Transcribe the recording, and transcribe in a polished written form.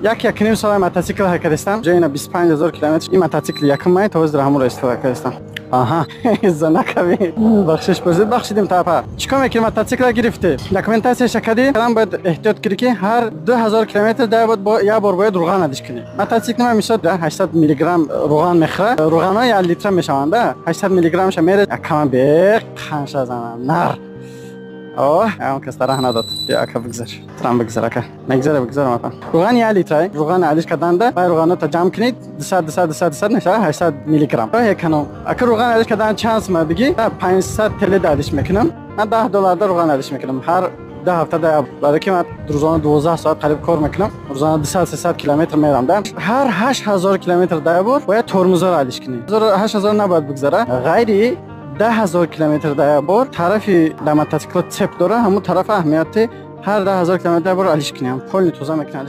یک نیم سال موتورسیکل حرکت استم جای اینا 25000 کیلومتر این موتورسیکل یکم مای تا از همون را استفاده کردم. آها زنا کمی بخشش بزرگ بخشیدیم تا چیکار میکنی موتورسیکل گرفته داکیومنتاسیون شکدی الان باید احتیاط کنی که هر 2000 کیلومتر در بعد یا بار باید روغن ادش کنی. موتورسیکل ما میشه 800 میلی گرم روغن میخوره. روغن ها 1 لیتر میشونده 800 میلی گرمش میره کم به خانش زنم نر اون کس طرح نداد بیا اکا بگذار ترام بگذار اکا بگذار ما روغن 1 لیتر روغن علیش کردن ده بعد روغن تا جمع کنید 200 نشه 800 میلی گرم یک کنم اکا روغن علیش کردن چانس ما بگی 500 تل دادش میکنم من $10 ده روغن علیش میکنم هر 10 هفته ده بعد که من روزانه 12 ساعت قریب کار میکنم روزانه 200 300 کیلومتر میرم ده هر 8000 کیلومتر ده باید ترمز را علیش کنی 8000 نباید بگذاره غیری 10,000 کیلومتر در بار طرفی در موتورسیکل چپ داره همون طرف اهمیتی هر 10,000 کیلومتر در بار علیش کنیم پول توزا میکنه